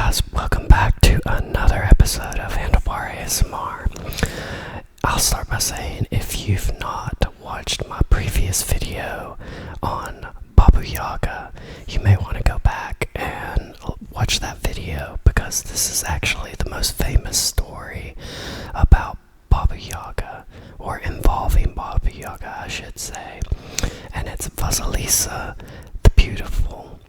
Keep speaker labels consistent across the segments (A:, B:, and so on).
A: guys, welcome back to another episode of Handlebar ASMR. I'll start by saying, if you've not watched my previous video on Baba Yaga, you may want to go back and watch that video, because this is actually the most famous story about Baba Yaga, or involving Baba Yaga, I should say, and it's Vasilisa the Beautiful.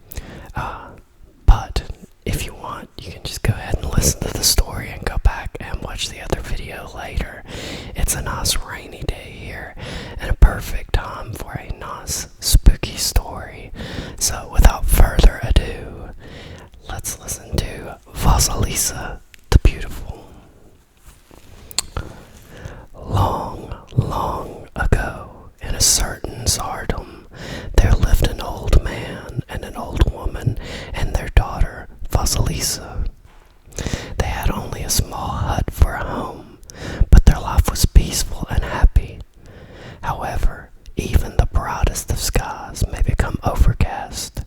A: But if you want, you can just go ahead and listen to the story and go back and watch the other video later. It's a nice rainy day here and a perfect time for a nice spooky story. So without further ado, let's listen to Vasilisa the Beautiful. Long, long ago, in a certain tsardom, there lived an old man and an old woman and their daughter, Vasilisa. They had only a small hut for a home, but their life was peaceful and happy. However, even the brightest of skies may become overcast,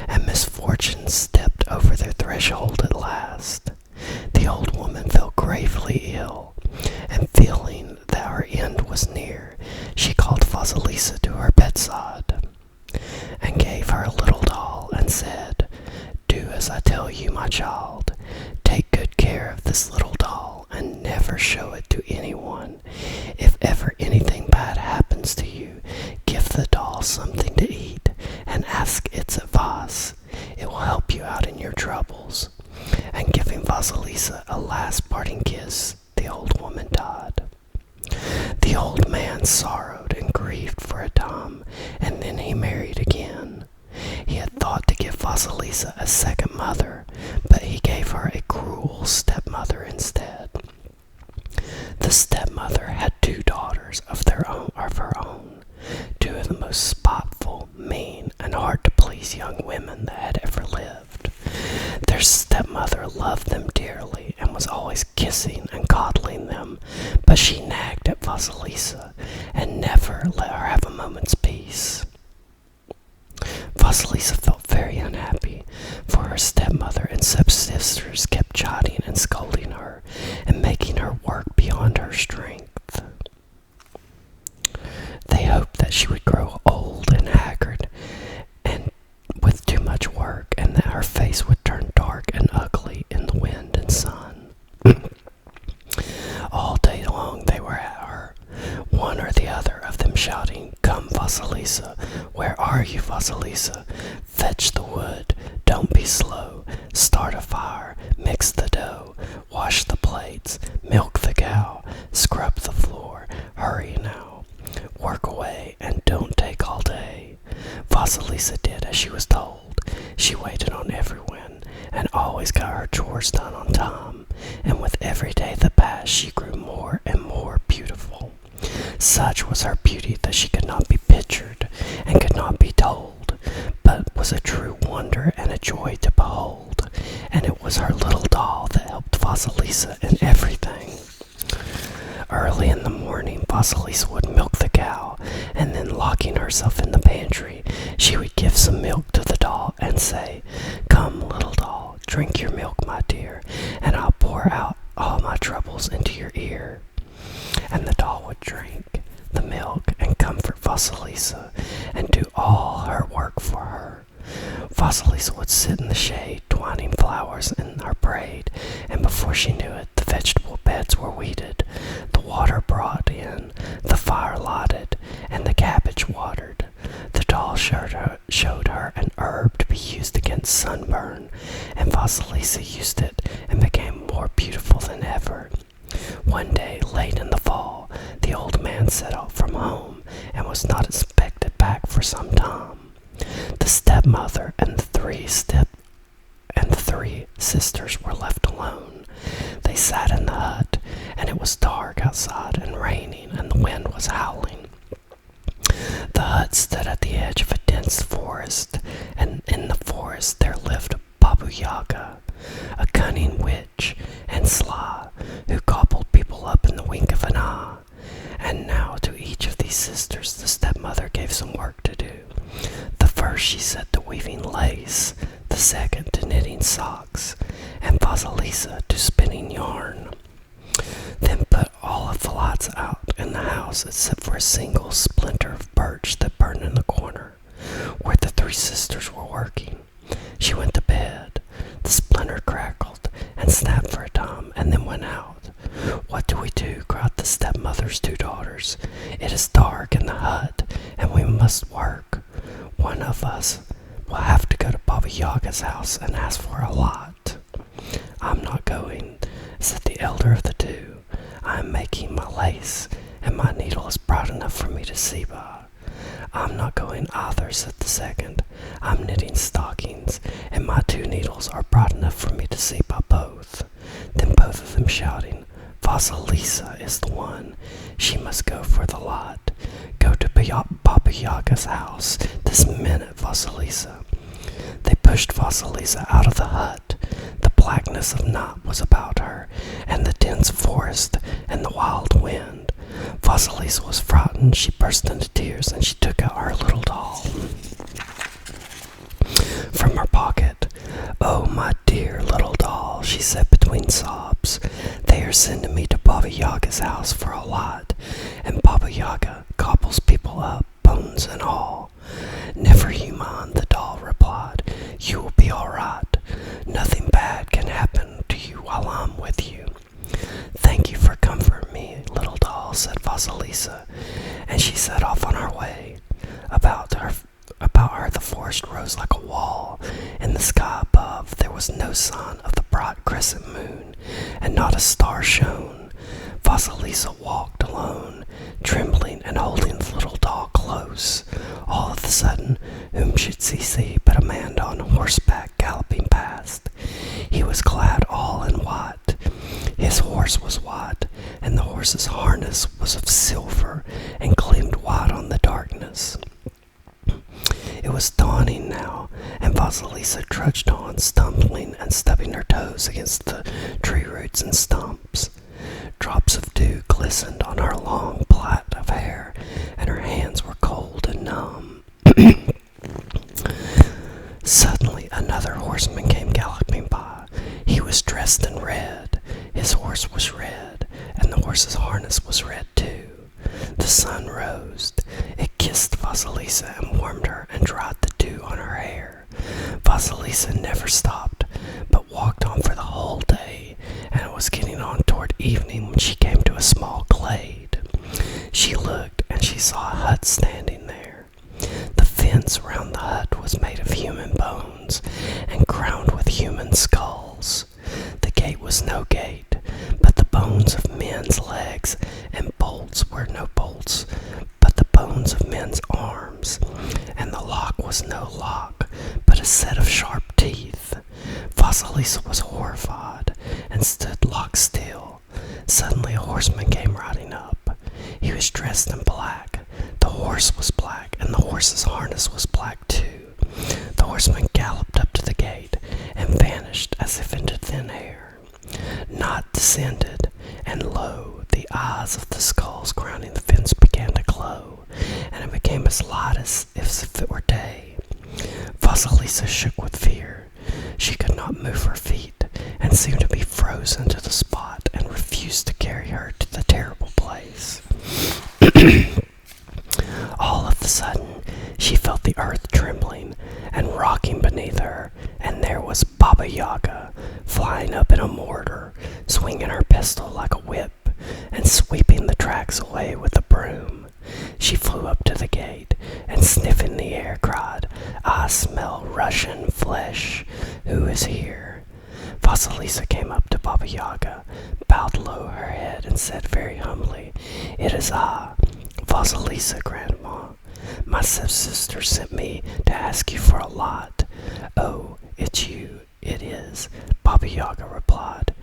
A: and misfortune stepped over their threshold at last. The old woman fell gravely ill, and feeling that her end was near, she called Vasilisa to her bedside, and gave her a little doll, and said, "Do as I tell you, my child. Take good care of this little doll, and never show it to anyone. If ever anything bad happens to you, give the doll something to eat, and ask its advice. It will help you out in your troubles." And giving Vasilisa a last parting kiss, the old woman died. The old man sorrowed and grieved for a time, and then he married again. He had thought to give Vasilisa a second mother, but he gave her a cruel stepmother instead. The stepmother had two daughters of her own, two of the most spiteful, mean, and hard-to-please young women that had ever lived. Their stepmother loved them dearly and was always kissing and coddling them, but she nagged at Vasilisa and never let her have a moment's peace. Vasilisa felt very unhappy, for her stepmother and stepsisters kept chiding and scolding her and making her work beyond her strength. They hoped that she would grow old and haggard and with too much work, and that her face would turn dark and ugly in the wind and sun. All day long they were at her, one or the other of them shouting, "Come, Vasilisa! Where are you, Vasilisa? Fetch the wood, don't be slow, start a fire, mix the dough, wash the plates, milk the cow, scrub the floor, hurry now, work away and don't take all day." Vasilisa did as she was told. She waited on everyone and always got her chores done on time, and with every day that passed she grew more and more beautiful. Such was her beauty that she could not be pictured and could not be told, but was a true wonder and a joy to behold, and it was her little doll that helped Vasilisa in everything. Early in the morning, Vasilisa would milk the cow, and then locking herself in the pantry, she would give some milk to the doll and say, "Come, little doll, drink your milk, my dear, and I'll pour out all my troubles into your ear." And the doll would drink the milk and comfort Vasilisa and do all her work for her. Vasilisa would sit in the shade, twining flowers in her braid, and before she knew it, the vegetable beds were weeded, the water brought in, the fire lighted, and the cabbage watered. The doll showed her an herb to be used against sunburn, and Vasilisa used it and became more beautiful than ever. One day, late in the fall, the old man set out from home and was not expected back for some time. The stepmother and the three sisters were left alone. They sat in the hut, and it was dark outside and raining, and the wind was howling. The hut stood at the edge of a dense forest, and in the forest there lived Baba Yaga, a cunning witch and sly, who gobbled people up in the wink of an eye. And now to each of these sisters the stepmother gave some work to do. The first she set to weaving lace, the second to knitting socks, and Vasilisa to spinning yarn. Then put all of the lights out in the house except for a single splinter of birch that burned in the corner, where the three sisters were working. She went to bed. The splinter crackled and snapped for a time and then went out. "What do we do?" cried the stepmother's two daughters. "It is dark in the hut, and we must work. One of us will have to go to Baba Yaga's house and ask for a lot." "I'm not going," said the elder of the two. "I am making my lace, and my needle is bright enough for me to see by." "I'm not going either," said the second. "I'm knitting stockings, and my two needles are bright enough for me to see by both." Then both of them shouting, "Vasilisa is the one. She must go for the lot. Go to Baba Yaga's house this minute, Vasilisa." They pushed Vasilisa out of the hut. The blackness of night was about her, and the dense forest, and the wild wind. Vasilisa was frightened. She burst into tears, and she took out her little doll from her pocket. "Oh, my dear little doll," she said between sobs. "They are sending me to Baba Yaga's house for a lot, and Baba Yaga gobbles people up, bones and all." "Never you mind," the doll replied. "You will be all right. Nothing bad can happen to you while I'm with you." "Thank you for comforting me, little doll," said Vasilisa, and she set off on her way. About her the forest rose like a wall. In the sky above there was no sign of the bright crescent moon, and not a star shone. Vasilisa walked alone, trembling and holding the little doll close. All of a sudden, whom should she see but a man on horseback galloping past. He was clad all in white. His horse was white, and the horse's harness was of silver and gleamed white on the darkness. It was dawning now, and Vasilisa trudged on, stumbling and stubbing her toes against the tree roots and stumps. Drops of dew glistened on her long plait of hair, and her hands were cold and numb. Suddenly another horseman came galloping by. He was dressed in red. His horse was red, and the horse's harness was red too. The sun rose. It kissed Vasilisa and warmed her and dried the dew on her hair. Vasilisa never stopped, but walked on for the whole day, and it was getting on toward evening when she came to a small glade. She looked, and she saw a hut standing there. The fence round the hut was made of human bones, and crowned with human skulls. The gate was no gate, but the bones of men's legs, and bolts were no bolts, but the bones of men's arms, and the lock was no lock, but a set of sharp teeth. Vasilisa was horrified, and stood lock still. Suddenly a horseman came riding up. He was dressed in black. The horse was black, and the horse's harness was black too. The horseman galloped up to the gate, and vanished as if into thin air. Night descended, and lo, the eyes of the skulls crowning the fence began to glow, and it became as light as if it were day. Vasilisa shook with fear. She could not move her feet, and seemed to be frozen to the spot, and refused to carry her to the terrible place. All of a sudden, she felt the earth trembling and rocking beneath her, and there was Baba Yaga, flying up in a mortar, swinging her pistol like a whip, and sweeping the tracks away with a broom. She flew up to the gate, and sniffing the air, cried, "I smell Russian flesh. Who is here?" Vasilisa came up to Baba Yaga, bowed low her head, and said very humbly, "It is I, Vasilisa, Grandma. My sister sent me to ask you for a lot." "Oh, it's you, it is," Baba Yaga replied.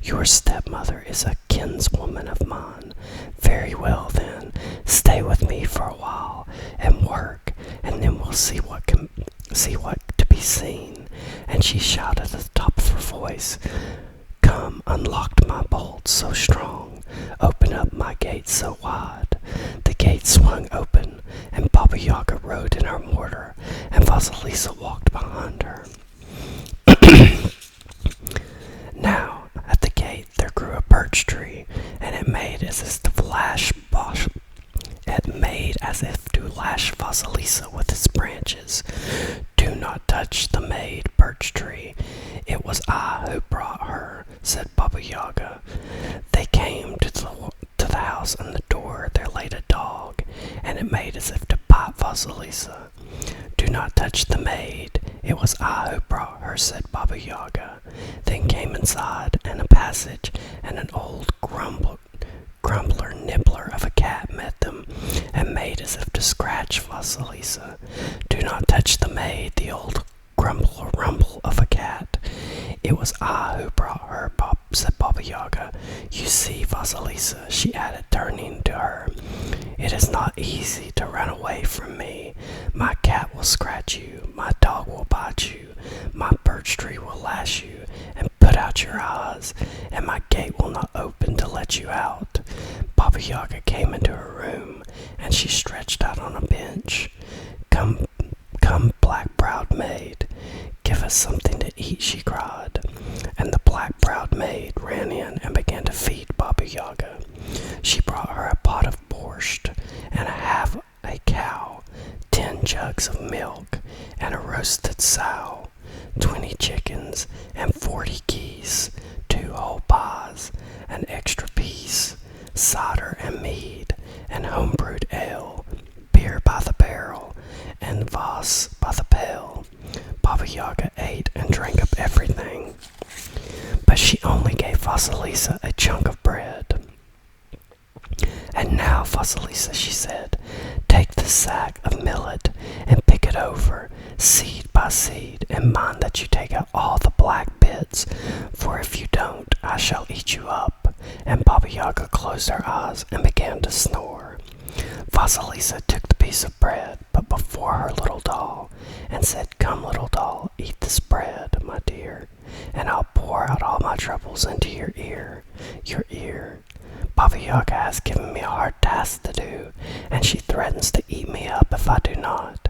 A: "Your stepmother is a kinswoman of mine. Very well then, stay with me for a while and work, and then we'll see what to be seen." And she shouted at the top of her voice, "Come, unlock my bolts so strong, open up my gate so wide." The gate swung open, and Baba Yaga rode in her mortar, and Vasilisa walked behind her. with its branches. "Do not touch the maid, birch tree. It was I who brought her," said Baba Yaga. They came to the house, and the door there laid a dog, and it made as if to bite Vasilisa. "Do not touch the maid. It was I who brought her," said Baba Yaga. Then came inside, and a passage, and an old grumbler nibbler of a cat met them, and made as if to scratch Vasilisa. "Do not touch the maid, the old grumbler rumble of a cat. It was I who brought her," said Baba Yaga. "You see, Vasilisa," she added, turning to her, "it is not easy to run away from me. My cat will scratch you, my dog will bite you, my birch tree will lash you and put out your eyes, and my gate will not open to let you out." Baba Yaga came into her room, and she stretched out on a bench. Come, black-browed maid, give us something to eat," she cried. And the black-browed maid ran in and began to feed Baba Yaga. She brought her a pot of borscht, and half a cow, 10 jugs of milk, and a roasted sow, 20 chickens, and 40 geese, 2 whole pies, an extra piece, cider and mead, and home-brewed ale, beer by the barrel, and Voss by the pail. Baba Yaga ate and drank up everything, but she only gave Vasilisa a chunk of bread. "And now, Vasilisa," she said, "take the sack of millet and pick it over, seed by seed, and mind that you take out all the black bits, for if you don't, I shall eat you up." And Baba Yaga closed her eyes and began to snore. Vasilisa took the piece of bread, but before her little doll, and said, "Come, little doll, eat this bread, my dear, and I'll pour out all my troubles into your ear, your ear. Baba Yaga has given me a hard task to do, and she threatens to eat me up if I do not."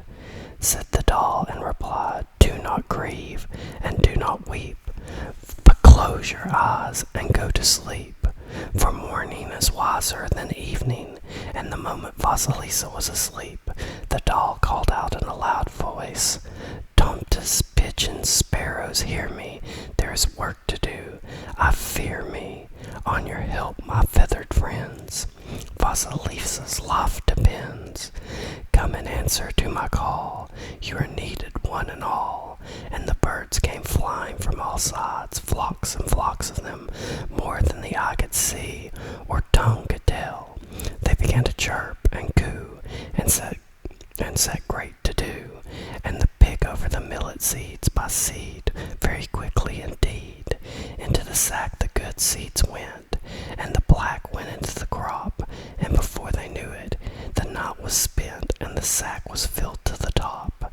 A: Said the doll and replied, "Do not grieve and do not weep, but close your eyes and go to sleep, for morning is wiser than evening." And the moment Vasilisa was asleep, the doll called out in a loud voice, "Tomtas, pigeons, sparrows, hear me, there is work to do. I fear me. On your help, my feathered friends. Vasilisa's life depends. Come and answer to my call. You are needed, one and all." And the birds came flying from all sides, flocks and flocks of them, more than the eye could see or tongue could tell. They began to chirp and coo and set great to do, and the pick over the millet seeds by seed, very quickly indeed. Into the sack the good seeds went, and the black went into the crop, and before they knew it, the night was spent and the sack was filled to the top.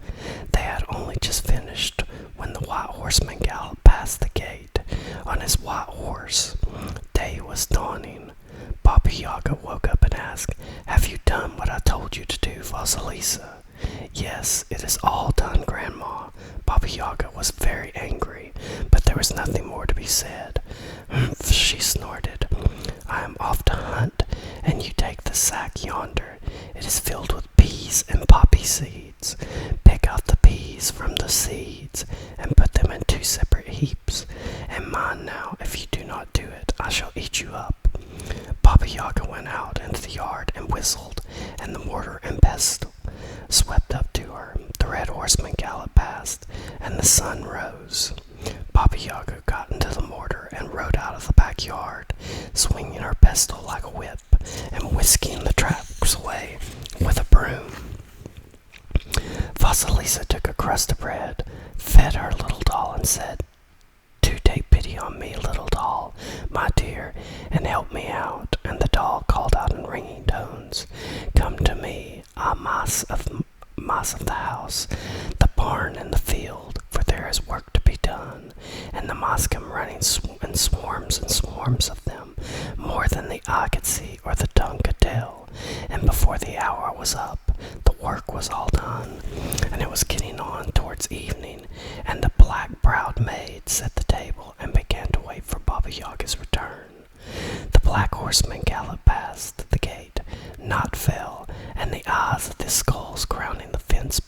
A: They had only just finished when the white horseman galloped past the gate on his white horse. Day was dawning. Baba Yaga woke up and asked, "Have you done what I told you to do, Vasilisa?" "Yes, it is all done, Grandma." Baba Yaga was very angry, but there was nothing more to be said. "Humph," she snorted. "I am off to hunt, and you take the sack yonder. It is filled with peas and poppy seeds. Pick out the peas from the seeds, and put them in 2 separate heaps. And mind now, if you do not do it, I shall eat you up." Baba Yaga went out into the yard and whistled, and the mortar and pestle swept up to her. The red horseman galloped past, and the sun rose. Baba Yaga got into the mortar and rode out of the backyard, swinging her pestle like a whip and whisking the tracks away with a broom. Vasilisa took a crust of bread, fed her little doll, and said, "Do take pity on me, little doll, my dear, and help me out." And the doll called out in ringing tones, "Come to me, mice of the house, the barn and the field, for there is work to be done." And the mice come running in swarms and swarms of them, more than the eye could see or the tongue could tell. And before the hour was up, the work was all done, and it was getting on towards evening, and the black-browed maid set the table and began to wait for Baba Yaga's return. The black horseman galloped past the gate, night fell, and the eyes of the skulls crowning the fence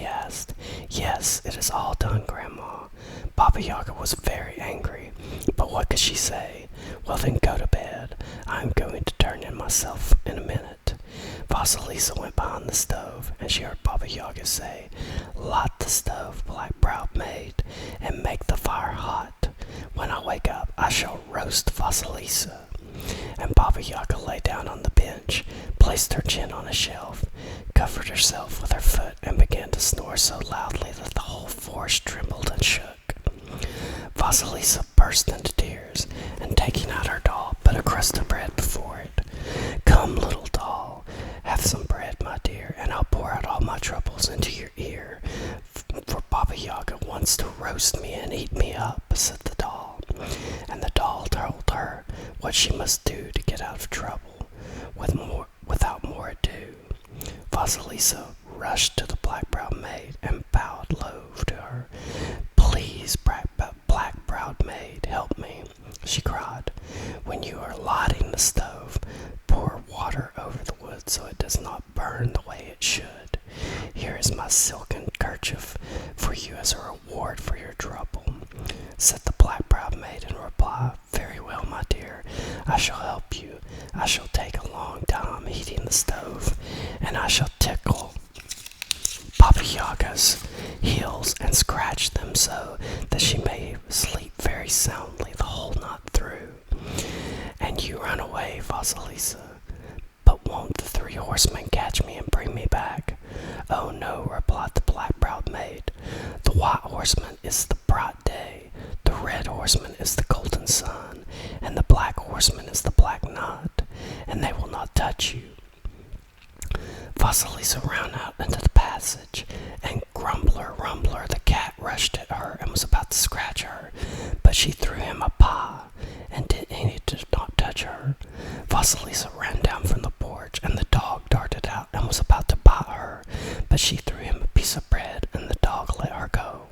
A: asked. Yes, it is all done, Grandma. Baba Yaga was very angry, but what could she say? Well then, go to bed. I am going to turn in myself in a minute. Vasilisa went behind the stove, and she heard Baba Yaga say, Light the stove, black-browed maid, and make the fire hot. When I wake up, I shall roast Vasilisa. And Baba Yaga lay down on the bench, placed her chin on a shelf, covered herself with her foot, and began to snore so loudly that the whole forest trembled and shook. Vasilisa burst into tears, and taking out her doll, put a crust of bread before it. Come, little doll, have some bread, my dear, and I'll pour out all my troubles into your ear. For Baba Yaga wants to roast me and eat me up, said the doll. And the doll told her what she must do to get out of trouble. Without more ado, Vasilisa rushed to the black-browed maid and bowed low to her. Please, black-browed maid, help me, she cried. When you are lighting the stove, pour water over the wood so it does not burn the way it should. Here is my silken kerchief for you as a reward for your trouble, said the black-browed maid in reply. Very well, my dear, I shall help you. I shall take a long time heating the stove, and I shall tickle Baba Yaga's heels and scratch them so that she may sleep very soundly the whole night through. And you run away, Vasilisa. But won't the 3 horsemen catch me and bring me back? Oh no, replied the black-browed maid. The white horseman is the bright day, the red horseman is the golden sun, and the black horseman is the black night, and they will not touch you. Vasilisa ran out into the passage, and Grumbler the cat rushed at her and was about to scratch her, but she threw him a pie, and he did not touch her. Vasilisa ran down from the porch, and the dog darted out and was about to bite her, but she threw him a piece of bread, and the dog let her go.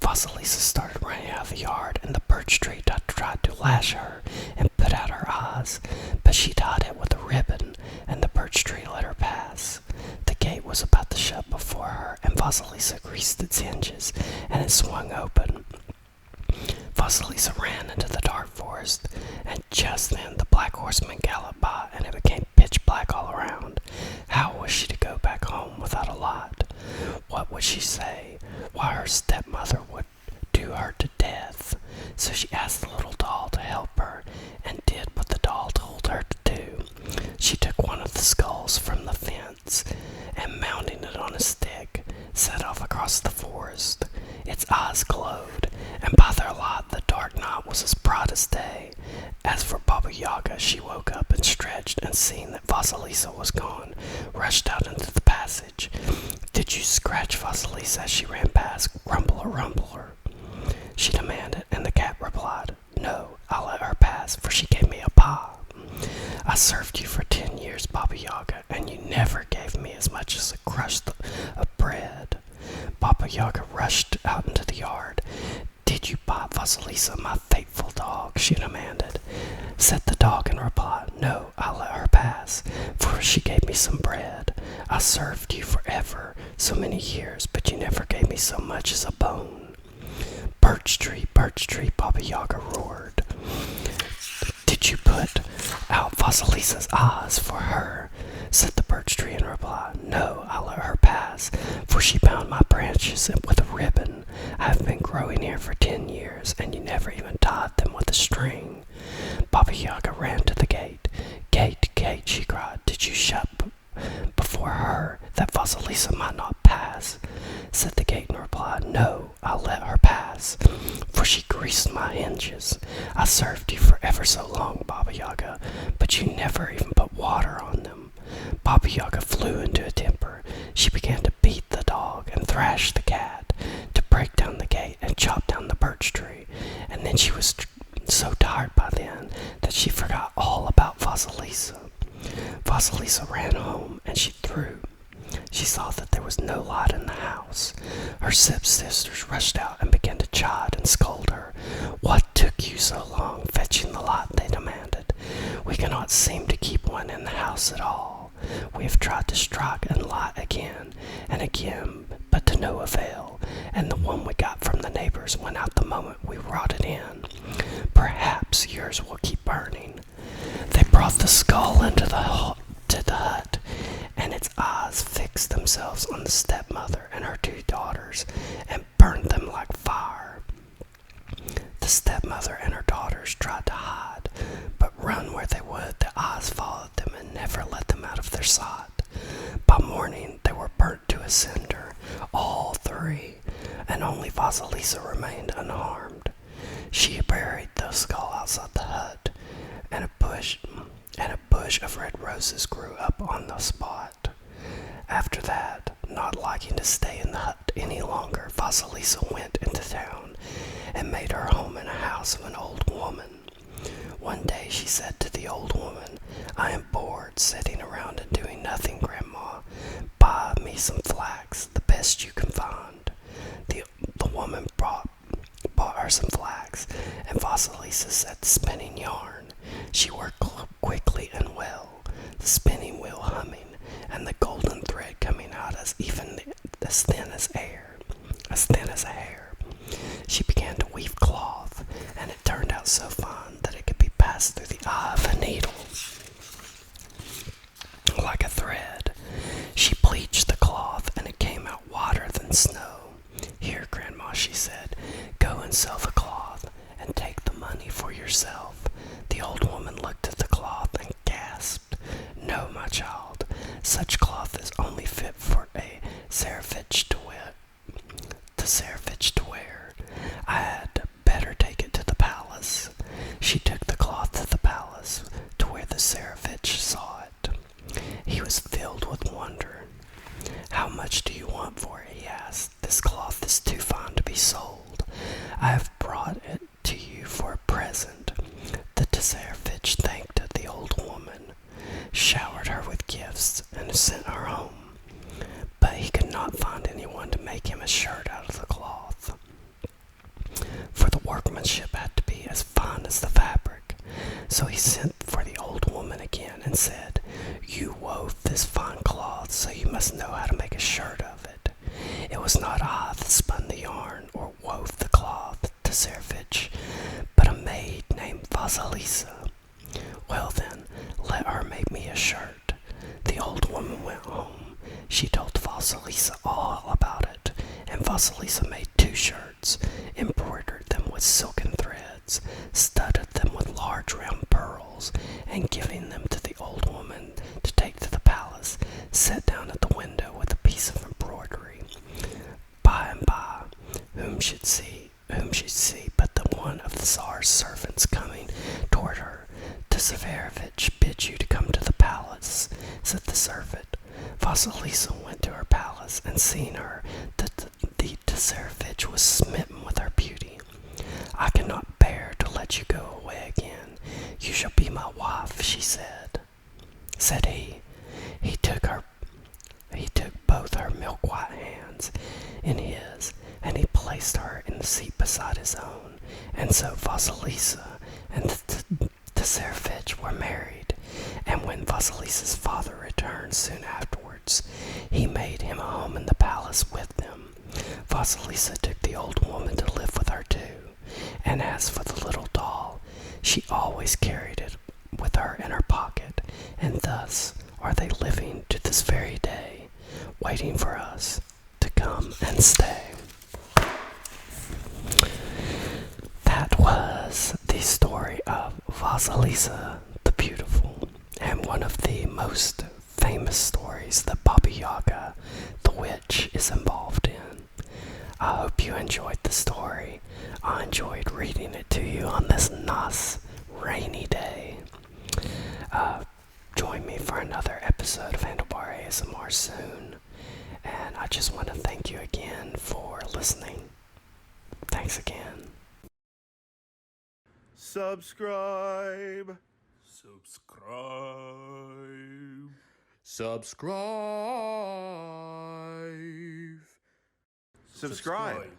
A: Vasilisa started running out of the yard, and the birch tree tried to lash her and put out her eyes, but she tied it with a ribbon, and the birch tree let her pass. The gate was about to shut before her, and Vasilisa greased its hinges, and it swung open. Vasilisa ran into the dark forest, and just then the black horseman galloped by, and it became pitch black all around. How was she to go back home without a light? What would she say? Why, her stepmother would do her to death. So she asked the little doll to help her, and did what the doll told her to do. She took one of the skulls from the fence, and mounting it on a stick, set off across the forest. Its eyes glowed, and by their light the dark night was as bright as day. As for Baba Yaga, she woke up and stretched, and seeing that Vasilisa was gone, rushed out into the passage. Did you scratch Vasilisa as she ran past, Grumbler? She demanded, and the cat replied, No, I let her pass, for she gave me a pie. I served you for 10 years, Baba Yaga, and you never gave me as much as a crust of bread. Baba Yaga rushed out into the yard. Did you bite Vasilisa, my faithful dog? She demanded. Said the dog in reply, No, I let her pass, for she gave me some bread. I served you for ever so many years, but you never gave me so much as a bone. Birch tree, Baba Yaga roared. Did you put out Vasilisa's eyes for her? Said the birch tree in reply. No, I let her pass, for she bound my branches with a ribbon. I have been growing here for 10 years, and you never even tied them with a string. Baba Yaga ran to the gate. Gate, she cried. Did you shut before her that Vasilisa might not pass? Said the gate in reply. No, I let her pass, for she greased my hinges. I served you for ever so long, Baba Yaga, but you never even put water on them. Baba Yaga flew into a temper. She began to beat the dog and thrash the cat, to break down the gate and chop down the birch tree, and then she was so tired by then that she forgot all about Vasilisa. Vasilisa ran home, and she saw that there was no light in the house. Her stepsisters rushed out and began to chide and scold her. What took you so long fetching the light? They demanded. We cannot seem to keep one in the house at all. We have tried to strike and light again and again, but to no avail, and the one we got from the neighbors went out the moment we brought it in. Perhaps yours will keep burning." They brought the skull into the hut, and its eyes fixed themselves on the stepmother and her 2 daughters and burned them like fire. The stepmother and her daughters tried to hide, but run where they would, the eyes followed them and never let them out of their sight. By morning, they were burnt to a cinder, all 3, and only Vasilisa remained unharmed. She buried the skull outside the hut, and a bush of red roses grew up on the spot. After that, not liking to stay in the hut any longer, Vasilisa went into town and made her home in a house of an old woman. One day she said to the old woman, "I am bored sitting around and doing nothing, Grandma. Buy me some flax, the best you can find." The woman bought her some flax, and Vasilisa set spinning yarn. She worked quickly and well, the spinning wheel humming, and the golden thread coming out as thin as a hair. She began to weave cloth, and it turned out so fine that it could be passed through the eye of a needle like a thread. She bleached the cloth, and it came out whiter than snow. "Here, Grandma," she said, "go and sell the cloth, and take the money for yourself." The old woman looked at the cloth and gasped. "No, my child, such cloth is only fit for a Tsarevich to wear. I had better take it to the palace." She took the cloth to the palace, to where the Tsarevich saw it. He was filled with wonder. "How much do you want for it?" he asked. "This cloth is too fine to be sold. I have brought it to you for a present." The Tsarevich thanked the old woman, showered her with gifts, and sent her home. But he could not find anyone to make him a shirt out of the cloth, for the workmanship had to be as fine as the fabric. So he sent for the old woman again and said, "You wove this fine cloth, so you must know how to make a shirt of it." "It was not I that spun the yarn or wove the cloth, Tsarevich, but a maid named Vasilisa." "Well then, let her make me a shirt." The old woman went home. She told Vasilisa all about it, and Vasilisa made 2 shirts, embroidered them with silken threads, studded them with large round pearls, and giving them to the old woman to take to the palace, sat down at the window with a piece of embroidery. By and by, whom should she see but the one of the Tsar's servants coming toward her. "The Tsarevich bids you to come to the palace," said the servant. Vasilisa went to her palace, and seeing her, the Tsarevich was smitten with her beauty. "I cannot bear to let you go away again. You shall be my wife," she said. Said he. He took both her milk-white hands in his, and he placed her in the seat beside his own. And so Vasilisa and the Tsarevich were married. And when Vasilisa's father returned soon afterwards, he made him a home in the palace with them. Vasilisa took the old woman to live with her too, and as for the little doll, she always carried it with her in her pocket, and thus are they living to this very day, waiting for us to come and stay. That was the story of Vasilisa the Beautiful, and one of the most famous stories that Baba Yaga, the witch, is involved in. I hope you enjoyed the story. I enjoyed reading it to you on this nice rainy day. Join me for another episode of Handlebar ASMR soon, and I just want to thank you again for listening. Thanks again.
B: Subscribe.
C: Subscribe.
B: Subscribe.